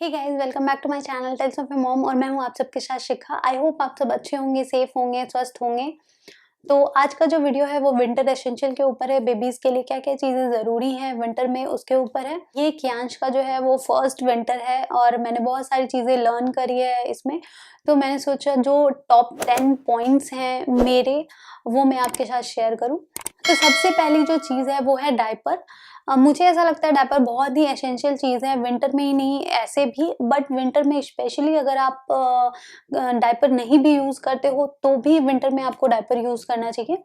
Hey guys, welcome back to my channel Tales of My Mom. और मैं हूं आप सबके साथ शिखा। आई होप आप सब अच्छे होंगे, सेफ होंगे, स्वस्थ होंगे। तो आज का जो वीडियो है वो विंटर एसेंशियल के ऊपर है। बेबीज के लिए क्या क्या चीजें जरूरी हैं विंटर में, उसके ऊपर है। ये कियांश का जो है वो फर्स्ट विंटर है और मैंने बहुत सारी चीजें लर्न करी है इसमें। तो मैंने सोचा जो टॉप 10 पॉइंट्स हैं मेरे, वो मैं आपके साथ शेयर करूं। तो सबसे पहली जो चीज है वो है डायपर। मुझे ऐसा लगता है डायपर बहुत ही एसेंशियल चीज़ है, विंटर में ही नहीं ऐसे भी, बट विंटर में स्पेशली अगर आप डायपर नहीं भी यूज़ करते हो तो भी विंटर में आपको डायपर यूज़ करना चाहिए।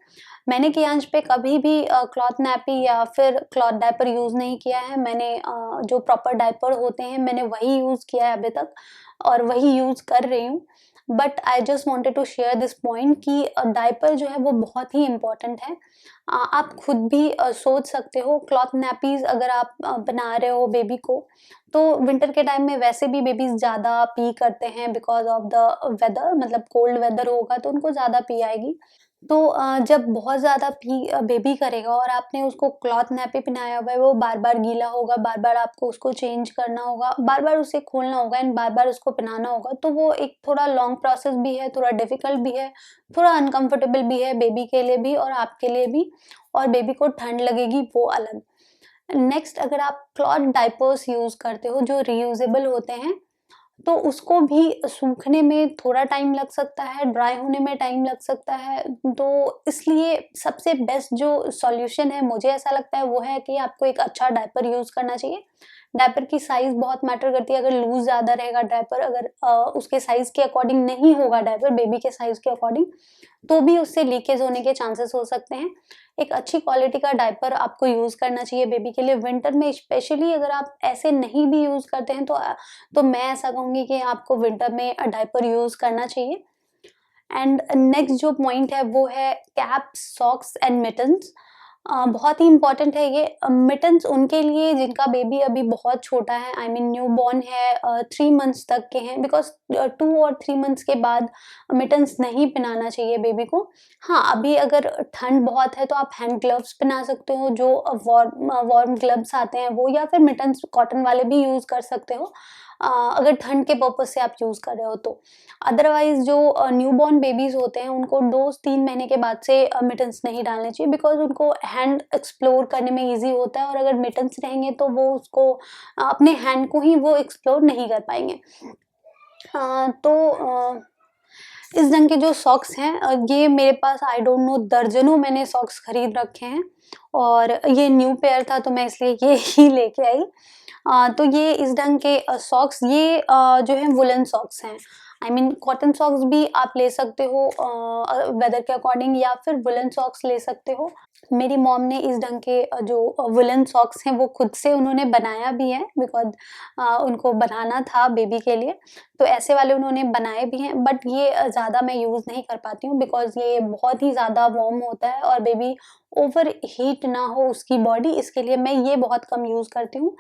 मैंने कियांश पे कभी भी क्लॉथ नैपी या फिर क्लॉथ डायपर यूज़ नहीं किया है। मैंने जो प्रॉपर डायपर होते हैं मैंने वही यूज़ किया है अभी तक और वही यूज़ कर रही हूँ। But I just wanted to share this point कि डायपर जो है वो बहुत ही इम्पॉर्टेंट है। आप खुद भी सोच सकते हो, क्लॉथ नैपीज अगर आप बना रहे हो बेबी को, तो विंटर के टाइम में वैसे भी बेबीज ज़्यादा पी करते हैं बिकॉज ऑफ द वेदर। मतलब कोल्ड वेदर होगा तो उनको ज़्यादा पी आएगी। तो जब बहुत ज़्यादा बेबी करेगा और आपने उसको क्लॉथ नैपी पहनाया हुआ है, वो बार बार गीला होगा, बार बार आपको उसको चेंज करना होगा, बार बार उसे खोलना होगा एंड बार बार उसको पहनाना होगा। तो वो एक थोड़ा लॉन्ग प्रोसेस भी है, थोड़ा डिफिकल्ट भी है, थोड़ा अनकंफर्टेबल भी है बेबी के लिए भी और आपके लिए भी। और बेबी को ठंड लगेगी वो अलग। नेक्स्ट, अगर आप क्लॉथ डाइपर्स यूज करते हो जो रियूजेबल होते हैं, तो उसको भी सूखने में थोड़ा टाइम लग सकता है, ड्राई होने में टाइम लग सकता है। तो इसलिए सबसे बेस्ट जो सॉल्यूशन है मुझे ऐसा लगता है वो है कि आपको एक अच्छा डायपर यूज करना चाहिए। डायपर की साइज बहुत मैटर करती है। अगर लूज ज्यादा रहेगा डायपर, अगर उसके साइज के अकॉर्डिंग नहीं होगा डायपर, बेबी के साइज के अकॉर्डिंग, तो भी उससे लीकेज होने के चांसेस हो सकते हैं। एक अच्छी क्वालिटी का डायपर आपको यूज करना चाहिए बेबी के लिए विंटर में स्पेशली। अगर आप ऐसे नहीं भी यूज करते हैं तो मैं ऐसा कहूंगी कि आपको विंटर में डायपर यूज करना चाहिए। एंड नेक्स्ट जो पॉइंट है वो है कैप्स, सॉक्स एंड मिटन्स। बहुत ही इंपॉर्टेंट है ये। मिटन्स उनके लिए जिनका बेबी अभी बहुत छोटा है, आई मीन न्यू बॉर्न है, 3 मंथ्स तक के हैं, बिकॉज 2 और 3 मंथ्स के बाद मिटन्स नहीं पहनाना चाहिए बेबी को। हाँ, अभी अगर ठंड बहुत है तो आप हैंड ग्लव्स पहना सकते हो, जो वार्म वार्म ग्लव्स आते हैं वो, या फिर मिटन्स कॉटन वाले भी यूज कर सकते हो अगर ठंड के पर्पज से आप यूज कर रहे हो तो। अदरवाइज जो न्यूबॉर्न बेबीज होते हैं उनको 2-3 महीने के बाद से मिटन्स नहीं डालने चाहिए, बिकॉज उनको हैंड एक्सप्लोर करने में इजी होता है और अगर मिटन्स रहेंगे तो वो उसको अपने हैंड को ही वो एक्सप्लोर नहीं कर पाएंगे। तो इस ढंग के जो सॉक्स हैं, ये मेरे पास आई डोंट नो दर्जनों मैंने सॉक्स खरीद रखे हैं और ये न्यू पेयर था तो मैं इसलिए ये ही लेके आई। तो ये इस ढंग के सॉक्स, ये जो है वुलन सॉक्स हैं। आई मीन कॉटन सॉक्स भी आप ले सकते हो वेदर के अकॉर्डिंग, या फिर वुलन सॉक्स ले सकते हो। मेरी मॉम ने इस ढंग के जो वुलन सॉक्स हैं वो खुद से उन्होंने बनाया भी है, बिकॉज उनको बनाना था बेबी के लिए। तो ऐसे वाले उन्होंने बनाए भी हैं, बट ये ज़्यादा मैं यूज़ नहीं कर पाती हूँ बिकॉज ये बहुत ही ज़्यादा वार्म होता है और बेबी ओवर हीट ना हो उसकी बॉडी, इसके लिए मैं ये बहुत कम यूज़ करती हूँ।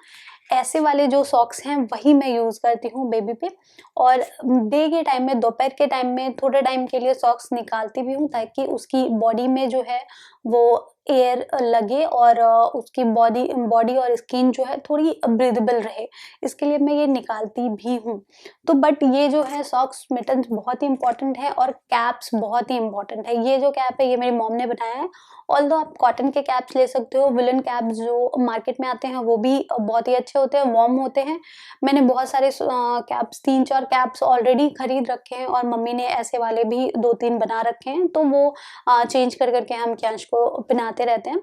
ऐसे वाले जो सॉक्स हैं वही मैं यूज़ करती हूँ बेबी पे। और डे के टाइम में, दोपहर के टाइम में थोड़े टाइम के लिए सॉक्स निकालती भी हूँ ताकि उसकी बॉडी में जो है वो एयर लगे और उसकी बॉडी बॉडी और स्किन जो है थोड़ी ब्रीदेबल रहे, इसके लिए मैं ये निकालती भी हूँ। तो बट ये जो है सॉक्स, मिटन्स बहुत ही इंपॉर्टेंट है और कैप्स बहुत ही इंपॉर्टेंट है। ये जो कैप है ये मेरी मॉम ने बनाया है। ऑल्दो आप कॉटन के कैप्स ले सकते हो, विलन कैप्स जो मार्केट में आते हैं वो भी बहुत ही अच्छे होते हैं, वार्म होते हैं। मैंने बहुत सारे कैप्स, 3-4 कैप्स ऑलरेडी खरीद रखे हैं और मम्मी ने ऐसे वाले भी 2-3 बना रखे हैं, तो वो चेंज कर करके हम कैश को पहनाते रहते हैं।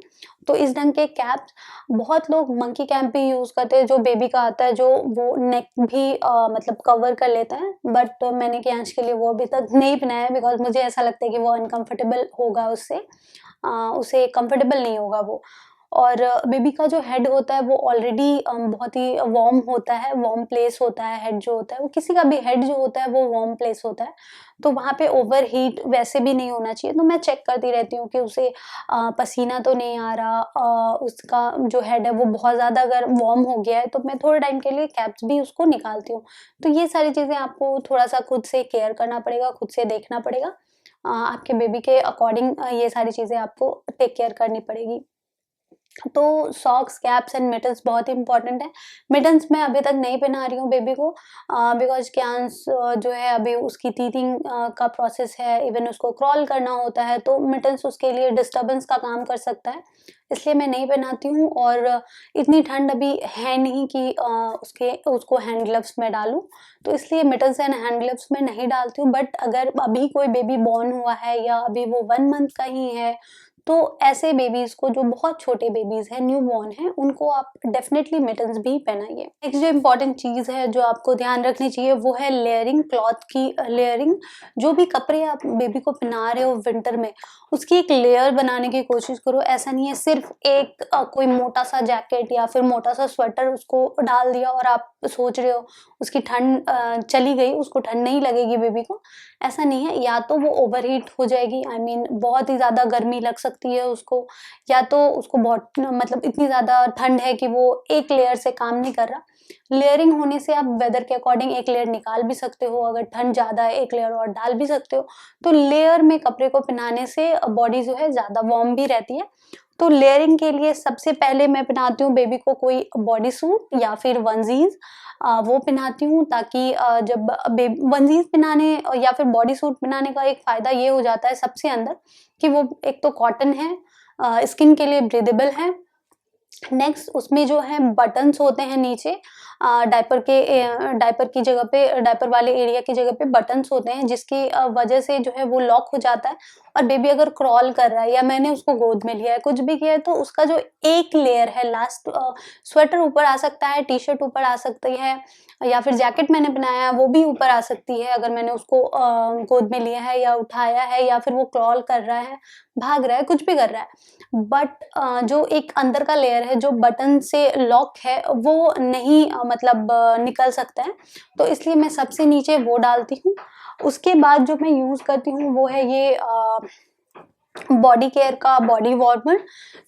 तो इस ढंग के कैप्स, बहुत लोग मंकी कैप भी यूज करते हैं जो बेबी का आता है, जो वो नेक भी मतलब कवर कर लेता है, बट मैंने कैश के लिए वो अभी तक नहीं पहनाया बिकॉज मुझे ऐसा लगता है कि वो अनकंफर्टेबल होगा उससे, उसे कंफर्टेबल नहीं होगा वो। और बेबी का जो हेड होता है वो ऑलरेडी बहुत ही वार्म होता है, वार्म प्लेस होता है हेड जो होता है वो, किसी का भी हेड जो होता है वो वार्म प्लेस होता है, तो वहाँ पे ओवर हीट वैसे भी नहीं होना चाहिए। तो मैं चेक करती रहती हूँ कि उसे पसीना तो नहीं आ रहा, उसका जो हेड है वो बहुत ज़्यादा अगर वार्म हो गया है तो मैं थोड़े टाइम के लिए कैप्स भी उसको निकालती हूँ। तो ये सारी चीज़ें आपको थोड़ा सा खुद से केयर करना पड़ेगा, खुद से देखना पड़ेगा। आपके बेबी के अकॉर्डिंग ये सारी चीज़ें आपको टेक केयर करनी पड़ेगी। तो सॉक्स, कैप्स एंड मिटन्स बहुत इंपॉर्टेंट है। मिटन्स मैं अभी तक नहीं पहना रही हूँ बेबी को, बिकॉज़ क्यांस जो है अभी उसकी टीथिंग का प्रोसेस है, इवन उसको क्रॉल करना होता है, तो मिटन्स उसके लिए डिस्टर्बेंस का काम कर सकता है, इसलिए मैं नहीं पहनाती हूँ। और इतनी ठंड अभी है नहीं कि उसको हैंड ग्लव्स में डालूँ, तो इसलिए मिटन्स एंड हैंड ग्लव्स में नहीं डालती हूँ। बट अगर अभी कोई बेबी बॉर्न हुआ है या अभी वो 1 मंथ का ही है, तो ऐसे बेबीज को, जो बहुत छोटे बेबीज हैं, न्यू बॉर्न हैं, उनको आप डेफिनेटली मिटन्स भी पहनाइए। नेक्स्ट जो इम्पोर्टेंट चीज़ है जो आपको ध्यान रखनी चाहिए वो है लेयरिंग, क्लॉथ की लेयरिंग। जो भी कपड़े आप बेबी को पहना रहे हो विंटर में, उसकी एक लेयर बनाने की कोशिश करो। ऐसा नहीं है सिर्फ एक कोई मोटा सा जैकेट या फिर मोटा सा स्वेटर उसको डाल दिया और आप सोच रहे हो उसकी ठंड चली गई, उसको ठंड नहीं लगेगी बेबी को, ऐसा नहीं है। या तो वो ओवरहीट हो जाएगी, आई मीन बहुत ही ज़्यादा गर्मी लग सकती है उसको, या तो उसको बहुत मतलब इतनी ज़्यादा ठंड है कि वो एक लेयर से काम नहीं कर रहा। लेयरिंग होने से आप वेदर के अकॉर्डिंग एक लेयर निकाल भी सकते हो, अगर ठंड ज़्यादा है एक लेयर और डाल भी सकते हो। तो लेयर में कपड़े को पहनाने से बॉडी जो है ज़्यादा वार्म भी रहती है। तो लेयरिंग के लिए सबसे पहले मैं पहनाती हूँ बेबी को कोई बॉडी सूट या फिर वनजीज, वो पहनाती हूँ, ताकि जब वनजीज पहनाने या फिर बॉडी सूट पहनाने का एक फ़ायदा ये हो जाता है सबसे अंदर कि वो एक तो कॉटन है, स्किन के लिए ब्रीदेबल है। नेक्स्ट उसमें जो है बटन्स होते हैं नीचे, डायपर की जगह पे, डायपर वाले एरिया की जगह पे बटन्स होते हैं, जिसकी वजह से जो है वो लॉक हो जाता है। और बेबी अगर क्रॉल कर रहा है या मैंने उसको गोद में लिया है, कुछ भी किया है, तो उसका जो एक लेयर है लास्ट, स्वेटर ऊपर आ सकता है, टी शर्ट ऊपर आ सकती है, या फिर जैकेट मैंने पहनाया है वो भी ऊपर आ सकती है अगर मैंने उसको गोद में लिया है या उठाया है, या फिर वो क्रॉल कर रहा है, भाग रहा है, कुछ भी कर रहा है। बट जो एक अंदर का लेयर है जो बटन से लॉक है, वो नहीं मतलब निकल सकता है, तो इसलिए मैं सबसे नीचे वो डालती हूँ। उसके बाद जो मैं यूज़ करती हूँ वो है ये बॉडी केयर का बॉडी वार्मर,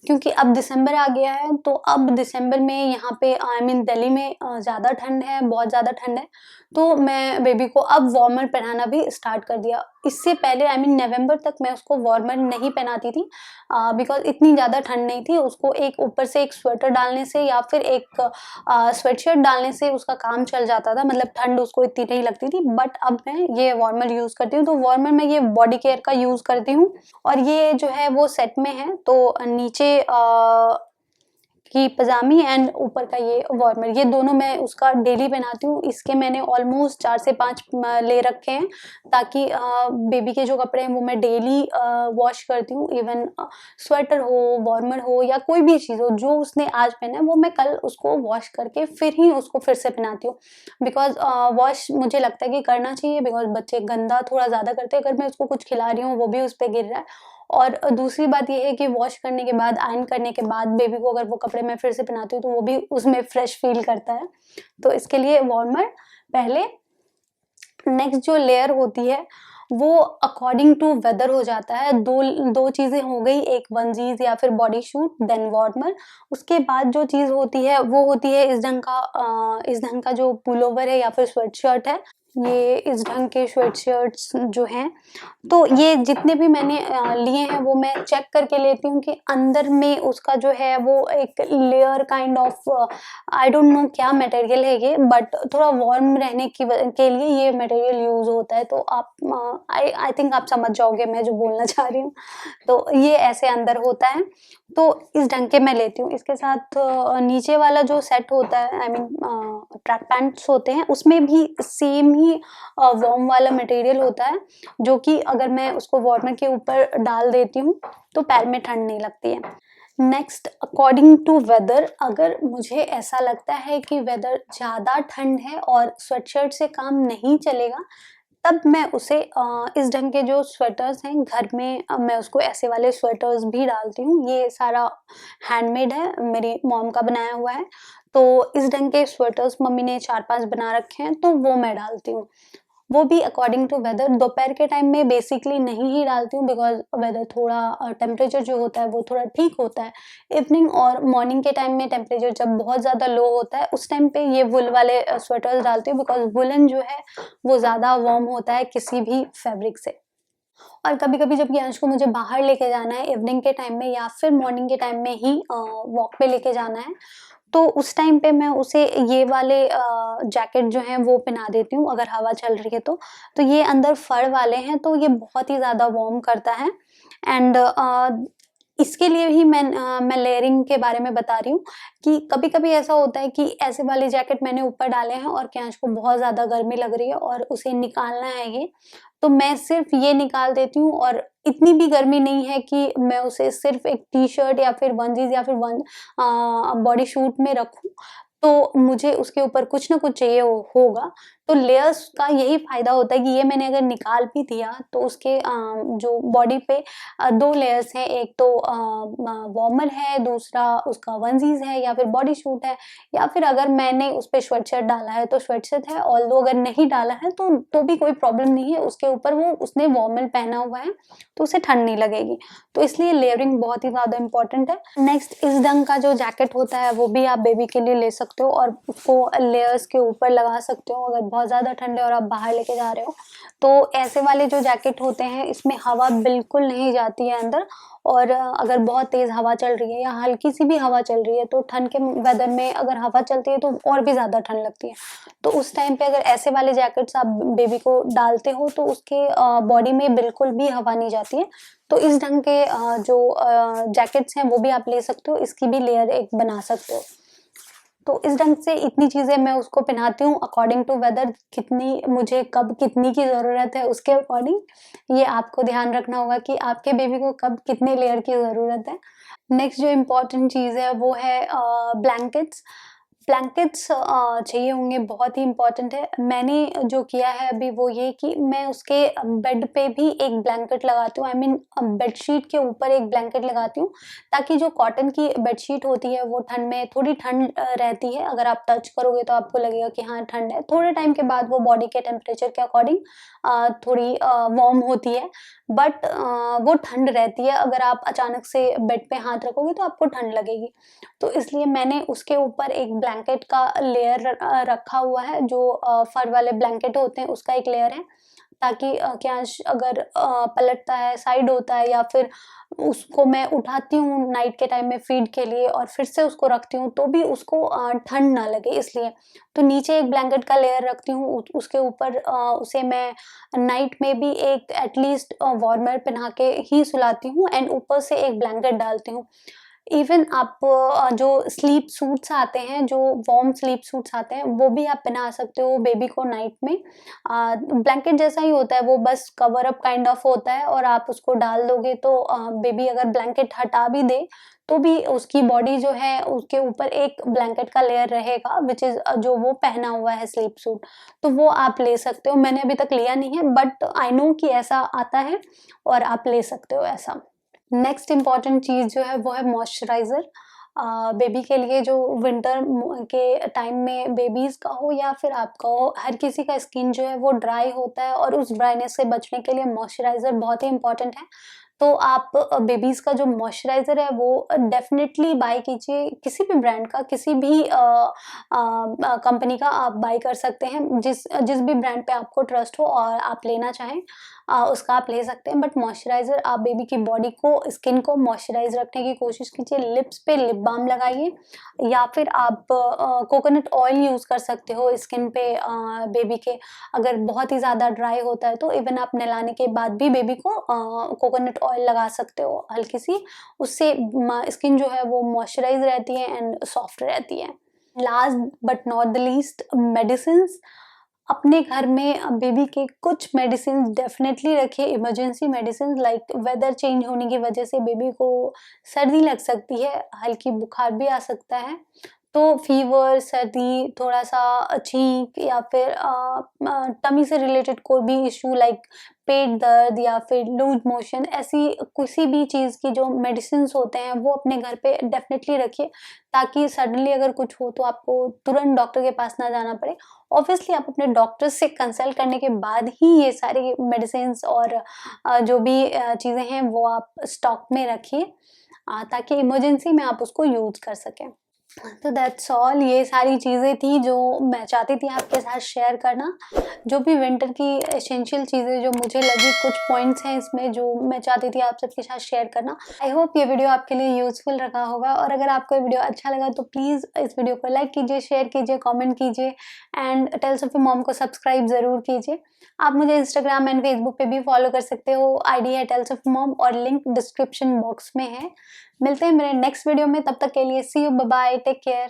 क्योंकि अब दिसंबर आ गया है, तो अब दिसंबर में यहाँ पे आई मीन दिल्ली में ज़्यादा ठंड है, बहुत ज़्यादा ठंड है, तो मैं बेबी को अब वार्मर पहनाना भी स्टार्ट कर दिया। इससे पहले आई मीन नवंबर तक मैं उसको वार्मर नहीं पहनाती थी, बिकॉज इतनी ज़्यादा ठंड नहीं थी। उसको एक ऊपर से एक स्वेटर डालने से या फिर एक स्वेटशर्ट डालने से उसका काम चल जाता था, मतलब ठंड उसको इतनी नहीं लगती थी। बट अब मैं ये वार्मर यूज़ करती हूँ, तो वार्मर में ये बॉडी केयर का यूज़ करती हूँ। और ये जो है वो सेट में है, तो नीचे की पजामी एंड ऊपर का ये वार्मर, ये दोनों मैं उसका डेली पहनाती हूँ। इसके मैंने ऑलमोस्ट 4 से 5 ले रखे हैं, ताकि बेबी के जो कपड़े हैं वो मैं डेली वॉश करती हूँ। इवन स्वेटर हो, वार्मर हो, या कोई भी चीज़ हो जो उसने आज पहना है, वो मैं कल उसको वॉश करके फिर ही उसको फिर से पहनाती हूँ। बिकॉज वॉश मुझे लगता है कि करना चाहिए, बिकॉज बच्चे गंदा थोड़ा ज़्यादा करते हैं। अगर मैं उसको कुछ खिला रही हूँ वो भी उस पर गिर रहा है। और दूसरी बात ये है कि वॉश करने के बाद, आयरन करने के बाद बेबी को अगर वो कपड़े मैं फिर से पहनाती हूँ, तो वो भी उसमें फ्रेश फील करता है। तो इसके लिए वार्मर पहले। नेक्स्ट जो लेयर होती है वो अकॉर्डिंग टू वेदर हो जाता है। दो चीज़ें हो गई, एक वनजीज या फिर बॉडी सूट, देन वार्मर। उसके बाद जो चीज़ होती है वो होती है इस ढंग का जो पुलोवर है या फिर स्वेटशर्ट है। ये इस ढंग के स्वेटशर्ट्स जो हैं, तो ये जितने भी मैंने लिए हैं वो मैं चेक करके लेती हूँ कि अंदर में उसका जो है वो एक layer kind of, I don't know क्या मटेरियल है ये, बट थोड़ा वार्म रहने के लिए ये मटेरियल यूज़ होता है। तो आप आई थिंक आप समझ जाओगे मैं जो बोलना चाह रही हूँ। तो ये ऐसे अंदर होता है, तो इस ढंग के मैं लेती हूँ। इसके साथ नीचे वाला जो सेट होता है, आई मीन ट्रैक पैंट्स होते हैं, उसमें भी सेम ही वार्म वाला मटेरियल होता है, जो कि अगर मैं उसको वार्मर के ऊपर डाल देती हूँ तो पैर में ठंड नहीं लगती है। नेक्स्ट, अकॉर्डिंग टू वेदर, अगर मुझे ऐसा लगता है कि वेदर ज़्यादा ठंड है और स्वेटशर्ट से काम नहीं चलेगा, तब मैं उसे इस ढंग के जो स्वेटर्स हैं घर में, मैं उसको ऐसे वाले स्वेटर्स भी डालती हूँ। ये सारा हैंडमेड है, मेरी मॉम का बनाया हुआ है। तो इस ढंग के स्वेटर्स मम्मी ने 4-5 बना रखे हैं, तो वो मैं डालती हूँ। वो भी अकॉर्डिंग टू वेदर। दोपहर के टाइम में बेसिकली नहीं ही डालती हूँ, बिकॉज़ वेदर थोड़ा टेम्परेचर जो होता है वो थोड़ा ठीक होता है। इवनिंग और मॉर्निंग के टाइम में टेम्परेचर जब बहुत ज़्यादा लो होता है, उस टाइम पे ये वूल वाले स्वेटर्स डालती हूँ, बिकॉज़ वूलन जो है वो ज़्यादा वार्म होता है किसी भी फैब्रिक से। और कभी-कभी जब यंश को मुझे बाहर लेके जाना है इवनिंग के टाइम में या फिर मॉर्निंग के टाइम में ही वॉक पे लेके जाना है, तो उस टाइम पे मैं उसे ये वाले जैकेट जो हैं वो पहना देती हूँ अगर हवा चल रही है तो। तो ये अंदर फर वाले हैं तो ये बहुत ही ज़्यादा वार्म करता है एंड इसके लिए ही मैं लेयरिंग के बारे में बता रही हूँ कि कभी-कभी ऐसा होता है कि ऐसे वाले जैकेट मैंने ऊपर डाले हैं और कैंश को बहुत ज़्यादा गर्मी लग रही है और उसे निकालना है ये, तो मैं सिर्फ़ ये निकाल देती हूँ और इतनी भी गर्मी नहीं है कि मैं उसे सिर्फ़ एक टी-शर्ट या फिर वनसीज़ या फिर बॉडी सूट में रखूँ, तो मुझे उसके ऊपर कुछ न कुछ चाहिए होगा। तो लेयर्स का यही फ़ायदा होता है कि ये मैंने अगर निकाल भी दिया तो उसके जो बॉडी पे 2 लेयर्स हैं, एक तो वार्मर है, दूसरा उसका वनसीज़ है या फिर बॉडी सूट है या फिर अगर मैंने उस पे स्वेटशर्ट डाला है तो स्वेटशर्ट है, ऑल्दो अगर नहीं डाला है तो भी कोई प्रॉब्लम नहीं है, उसके ऊपर वो उसने वार्मर पहना हुआ है, तो उसे ठंड नहीं लगेगी। तो इसलिए लेयरिंग बहुत ही ज़्यादा इम्पोर्टेंट है। नेक्स्ट इस ढंग का जो जैकेट होता है वो भी आप बेबी के लिए ले सकते हो और उसको लेयर्स के ऊपर लगा सकते हो अगर बहुत ज़्यादा ठंड है और आप बाहर लेके जा रहे हो। तो ऐसे वाले जो जैकेट होते हैं इसमें हवा बिल्कुल नहीं जाती है अंदर और अगर बहुत तेज़ हवा चल रही है या हल्की-सी भी हवा चल रही है तो ठंड के वेदर में अगर हवा चलती है तो और भी ज़्यादा ठंड लगती है। तो उस टाइम पे अगर ऐसे वाले जैकेट्स आप बेबी को डालते हो तो उसके बॉडी में बिल्कुल भी हवा नहीं जाती है। तो इस ढंग के जो जैकेट्स हैं वो भी आप ले सकते हो, इसकी भी लेयर एक बना सकते हो। तो इस ढंग से इतनी चीज़ें मैं उसको पहनाती हूँ अकॉर्डिंग टू वेदर कितनी मुझे कब कितनी की ज़रूरत है उसके अकॉर्डिंग ये आपको ध्यान रखना होगा कि आपके बेबी को कब कितने लेयर की ज़रूरत है। नेक्स्ट जो इम्पोर्टेंट चीज़ है वो है ब्लैंकेट्स। ब्लैंकेट्स चाहिए होंगे, बहुत ही इम्पोर्टेंट है। मैंने जो किया है अभी वो ये कि मैं उसके बेड पे भी एक ब्लैंकेट लगाती हूँ, आई मीन बेडशीट के ऊपर एक ब्लैंकेट लगाती हूँ, ताकि जो कॉटन की बेडशीट होती है वो ठंड में थोड़ी ठंड रहती है। अगर आप टच करोगे तो आपको लगेगा कि हाँ ठंड है। थोड़े टाइम के बाद वो बॉडी के टेम्परेचर के अकॉर्डिंग थोड़ी वार्म होती है, बट वो ठंड रहती है। अगर आप अचानक से बेड पे हाथ रखोगे तो आपको ठंड लगेगी। तो इसलिए मैंने उसके ऊपर एक ब्लैंकेट का लेयर रखा हुआ है, जो फर वाले ब्लैंकेट होते हैं उसका एक लेयर है, ताकि कैश अगर पलटता है, साइड होता है या फिर उसको मैं उठाती हूँ नाइट के टाइम में फीड के लिए और फिर से उसको रखती हूँ तो भी उसको ठंड ना लगे इसलिए। तो नीचे एक ब्लैंकेट का लेयर रखती हूँ, उसके ऊपर उसे मैं नाइट में भी एक एटलीस्ट वार्मर पहना के ही सुलाती हूँ एंड ऊपर से एक ब्लैंकेट डालती हूँ। इवन आप जो स्लीप सूट्स आते हैं, जो वार्म स्लीप सूट्स आते हैं, वो भी आप पहना सकते हो बेबी को नाइट में। ब्लैंकेट जैसा ही होता है, वो बस कवर अप काइंड ऑफ होता है और आप उसको डाल दोगे तो बेबी अगर ब्लैंकेट हटा भी दे, तो भी उसकी बॉडी जो है उसके ऊपर एक ब्लैंकेट का लेयर रहेगा व्हिच इज़ जो वो पहना हुआ है स्लीप सूट, तो वो आप ले सकते हो। मैंने अभी तक लिया नहीं है बट आई नो कि ऐसा आता है और आप ले सकते हो ऐसा। नेक्स्ट इम्पॉर्टेंट चीज़ जो है वो है मॉइस्चराइज़र। बेबी के लिए जो विंटर के टाइम में बेबीज़ का हो या फिर आपका हो, हर किसी का स्किन जो है वो ड्राई होता है और उस ड्राइनेस से बचने के लिए मॉइस्चराइज़र बहुत ही इम्पॉर्टेंट है। तो आप बेबीज़ का जो मॉइस्चराइज़र है वो डेफ़िनेटली बाय कीजिए, किसी भी ब्रांड का, किसी भी कंपनी का आप बाय कर सकते हैं। जिस जिस भी ब्रांड पे आपको ट्रस्ट हो और आप लेना चाहें उसका आप ले सकते हैं। बट मॉइस्चराइज़र आप बेबी की बॉडी को, स्किन को मॉइस्चराइज़ रखने की कोशिश कीजिए। लिप्स पे लिप बाम लगाइए या फिर आप कोकोनट ऑयल यूज़ कर सकते हो स्किन पे बेबी के। अगर बहुत ही ज़्यादा ड्राई होता है तो इवन आप नहलाने के बाद भी बेबी को कोकोनट ऑयल लगा सकते हो हल्की-सी, उससे स्किन जो है वो मॉइस्चराइज़ रहती है एंड सॉफ्ट रहती है। Last but not the least, medicines. अपने घर में बेबी के कुछ मेडिसिन्स डेफ़िनेटली रखिए, emergency medicines like weather change होने की वजह से बेबी को सर्दी लग सकती है, हल्की बुखार भी आ सकता है। तो फ़ीवर, सर्दी, थोड़ा-सा छींक या फिर टमी से रिलेटेड कोई भी इश्यू लाइक पेट दर्द या फिर लूज़ मोशन, ऐसी किसी भी चीज़ की जो मेडिसिन्स होते हैं वो अपने घर पे डेफ़िनेटली रखिए, ताकि सडनली अगर कुछ हो तो आपको तुरंत डॉक्टर के पास ना जाना पड़े। ऑब्वियसली आप अपने डॉक्टर से कंसल्ट करने के बाद ही ये सारी मेडिसिन्स और जो भी चीज़ें हैं वो आप स्टॉक में रखिए, ताकि इमरजेंसी में आप उसको यूज़ कर सकें। तो दैट्स ऑल, ये सारी चीज़ें थी जो मैं चाहती थी आपके साथ शेयर करना। जो भी विंटर की एसेंशियल चीज़ें जो मुझे लगी, कुछ पॉइंट्स हैं इसमें जो मैं चाहती थी आप सबके साथ शेयर करना। आई होप ये वीडियो आपके लिए यूज़फुल रहा होगा, और अगर आपको ये वीडियो अच्छा लगा तो प्लीज़ इस वीडियो को लाइक कीजिए, शेयर कीजिए, कमेंट कीजिए and Tales of Your Mom को सब्सक्राइब ज़रूर कीजिए। आप मुझे इंस्टाग्राम एंड फेसबुक पे भी फॉलो कर सकते हो, आईडी है टेल्स ऑफ मॉम और लिंक डिस्क्रिप्शन बॉक्स में है। मिलते हैं मेरे नेक्स्ट वीडियो में, तब तक के लिए see you, bye bye, take care.